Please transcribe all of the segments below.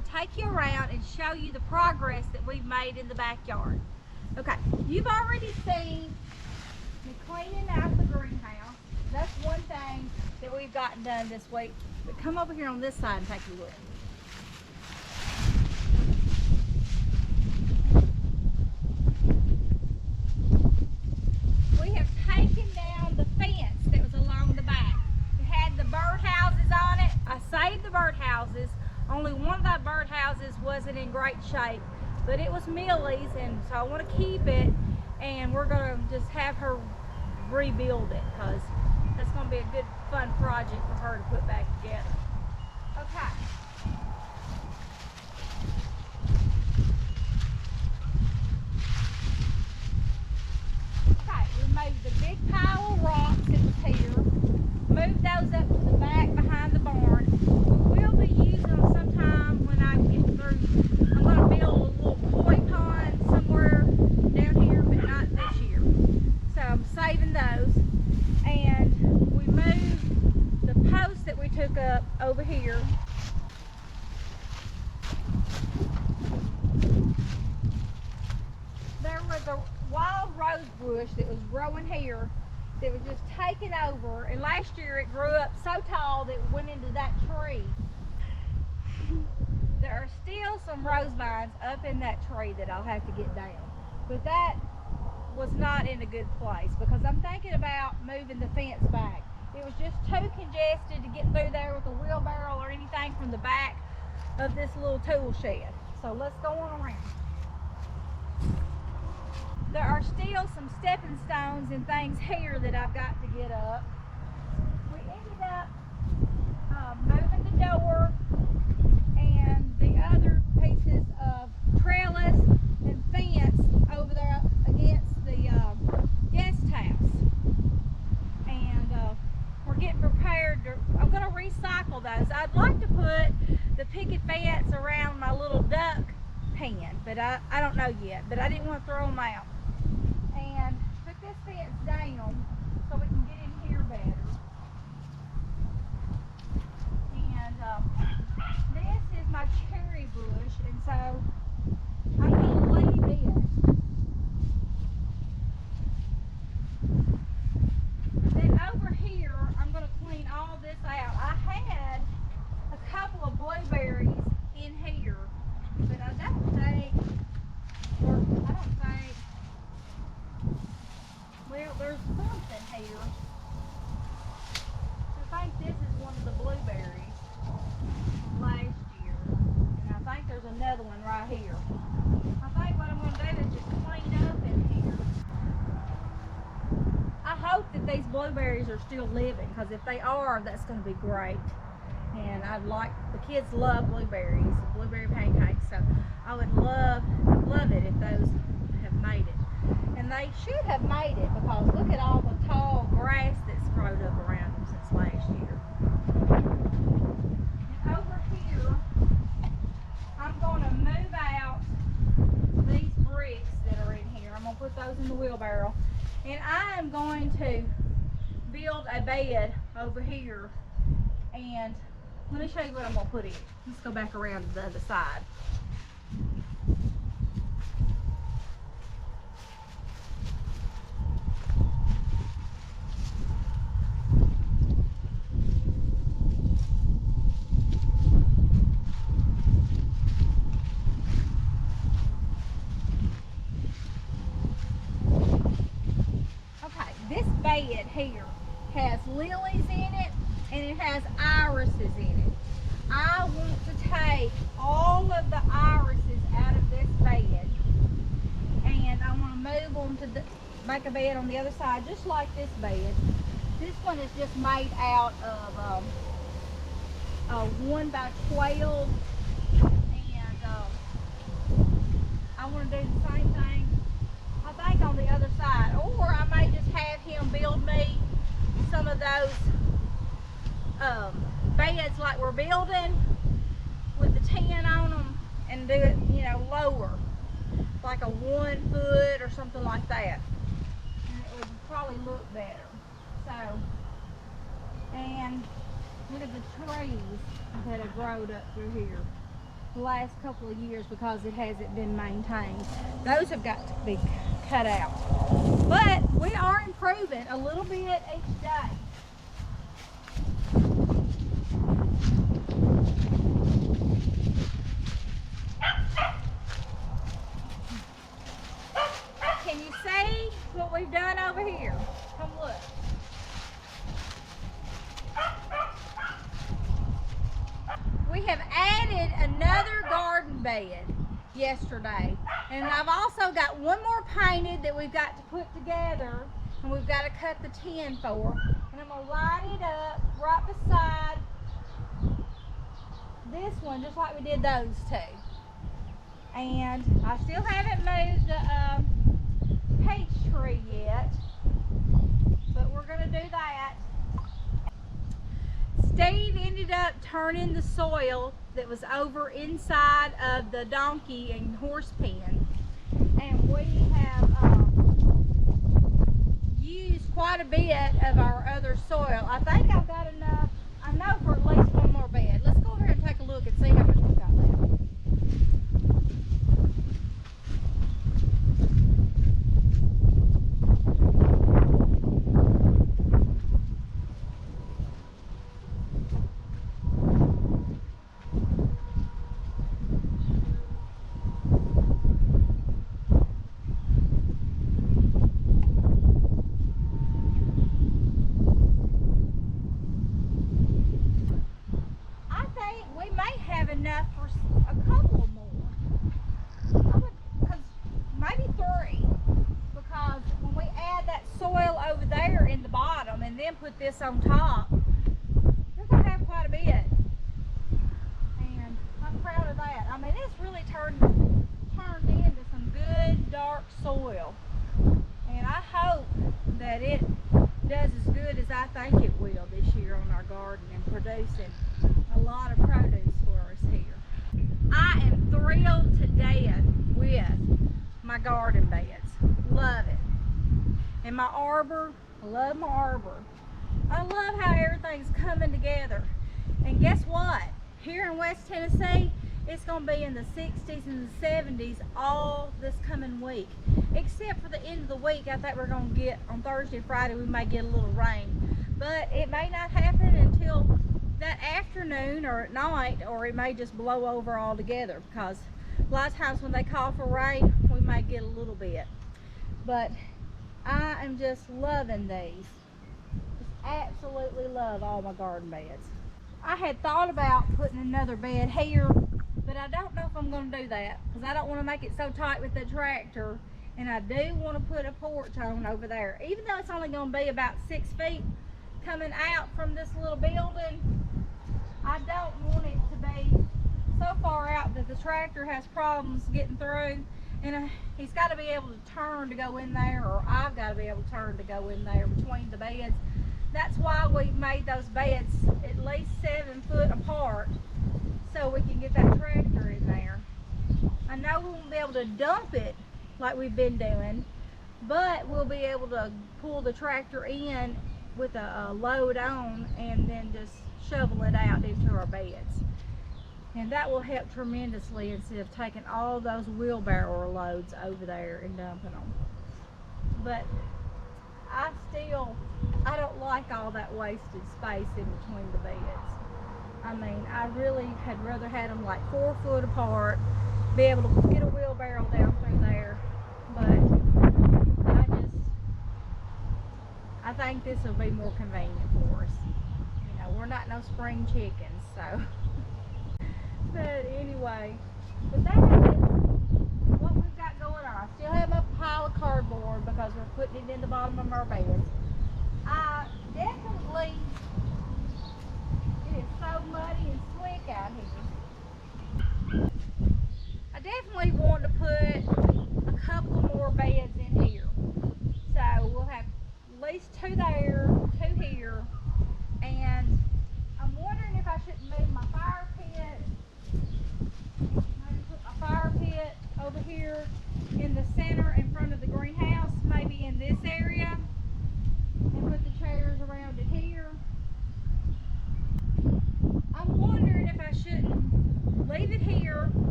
going to take you around and show you the progress that we've made in the backyard. Okay, you've already seen me cleaning out the greenhouse. That's one thing that we've gotten done this week. But come over here on this side and take a look. We have taken down the fence that was along the back. It had the birdhouses on it. I saved the birdhouses. Only one of the birdhouses wasn't in great shape, but it was Millie's, and so I want to keep it, and we're going to just have her rebuild it because that's going to be a good fun project for her to put back together. Okay. Okay, we moved the big pile of rocks that was here, moved those up to the back behind the barn. We will be using them sometime when I get through. I'm going to build a little koi pond somewhere down here, but not this year. So I'm saving those. And we moved the posts that we took up over here. There was a wild rose bush that was growing here that was just taken over, and last year it grew up so tall that it went into that tree. There are still some rose vines up in that tree that I'll have to get down, but that was not in a good place because I'm thinking about moving the fence back. It was just too congested to get through there with a wheelbarrow or anything from the back of this little tool shed. So let's go on around. There are still some stepping stones and things here that I've got to get up. We ended up moving the door and the other pieces of trellis and fence over there against the guest house. And we're getting prepared to, I'm going to recycle those. I'd like to put the picket fence around my little duck pen, but I don't know yet, but I didn't want to throw them out. And put this fence down so we can get in here better. And this is my cherry bush, and so I'm going to leave it. And then over here, I'm going to clean all this out. I had a couple of blueberries in here, but I don't think, well, there's something here. I think this is one of the blueberries last year, and I think there's another one right here. I think what I'm going to do is just clean up in here. I hope that these blueberries are still living, because if they are, that's going to be great. And I'd like, the kids love blueberries, blueberry pancakes, so I would love it if those have made it. And they should have made it, because look at all the tall grass that's grown up around them since last year. And over here, I'm going to move out these bricks that are in here. I'm going to put those in the wheelbarrow. And I am going to build a bed over here. And let me show you what I'm going to put in. Let's go back around to the other side. This bed here has lilies in it, and it has irises in it. I want to take all of the irises out of this bed, and I want to move them to make a bed on the other side, just like this bed. This one is just made out of a 1x12, and I want to do the same thing, I think, on the other side. Or I may just have him build me some of those beds like we're building with the tin on them, and do it, you know, lower, like a 1 foot or something like that, and it would probably look better. So, and look at the trees that have grown up through here. the last couple of years because it hasn't been maintained. Those have got to be cut out. But we are improving a little bit each day. Can you see what we've done over here? Come look. We have added another garden bed yesterday, and I've also got one more painted that we've got to put together, and we've got to cut the tin for, and I'm going to line it up right beside this one, just like we did those two. And I still haven't moved the peach tree yet, but we're going to do that. Steve ended up turning the soil that was over inside of the donkey and horse pen, and we have used quite a bit of our other soil. I think I've got enough, I know, for at least one more bed. Let's go over here and take a look and see how much we've got left. Enough for a couple more. Maybe 3, because when we add that soil over there in the bottom and then put this on top, we're going to have quite a bit. And I'm proud of that. I mean, it's really turned into some good dark soil. And I hope that it does as good as I think it will this year on our garden and producing a lot of produce for us here. I am thrilled to death with my garden beds. Love it. And my arbor, I love my arbor. I love how everything's coming together. And guess what? Here in West Tennessee, it's going to be in the 60s and the 70s all this coming week. Except for the end of the week, I think we're going to get, on Thursday and Friday, we may get a little rain. But it may not happen until that afternoon or at night, or it may just blow over altogether, because a lot of times when they call for rain, we may get a little bit. But I am just loving these. Just absolutely love all my garden beds. I had thought about putting another bed here, but I don't know if I'm going to do that, because I don't want to make it so tight with the tractor, and I do want to put a porch on over there. Even though it's only going to be about 6 feet coming out from this little building, I don't want it to be so far out that the tractor has problems getting through, and he's got to be able to turn to go in there, or I've got to be able to turn to go in there between the beds. That's why we made those beds at least 7 foot apart, so we can get that tractor in there. I know we won't be able to dump it like we've been doing, but we'll be able to pull the tractor in with a load on and then just shovel it out into our beds. And that will help tremendously instead of taking all those wheelbarrow loads over there and dumping them. But I don't like all that wasted space in between the beds. I mean, I really had rather had them like 4 foot apart, be able to get a wheelbarrow down through there. But I think this will be more convenient for us. You know, we're not no spring chickens, so. But anyway, but that is what we've got going on. I still have my pile of cardboard because we're putting it in the bottom of our beds. I definitely, it is so muddy and slick out here. I definitely want to put a couple more beds in here. So we'll have at least 2 there, 2 here, and I'm wondering if I shouldn't move my fire pit. Maybe put my fire pit over here in the center in front of the greenhouse, maybe in this area.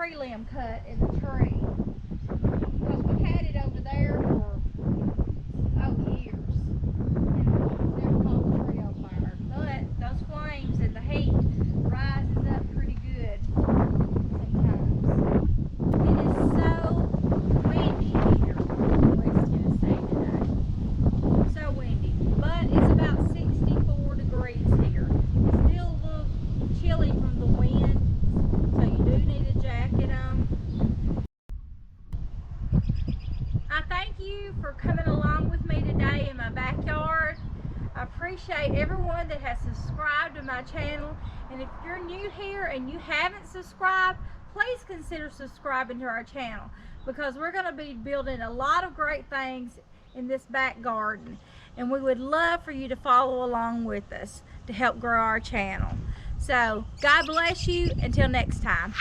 tree limb cut in the tree. Because we've had it over there for, years. And it's never caught the tree on fire. But those flames and the heat rises up pretty good sometimes. It is so windy here in West Tennessee today. So windy. But it's about 64 degrees here. It's still a little chilly from the wind, so you do need a jacket on. I thank you for coming along with me today in my backyard. I appreciate everyone that has subscribed to my channel, and if you're new here and you haven't subscribed, please consider subscribing to our channel, because we're going to be building a lot of great things in this back garden, and we would love for you to follow along with us to help grow our channel. So God bless you until next time.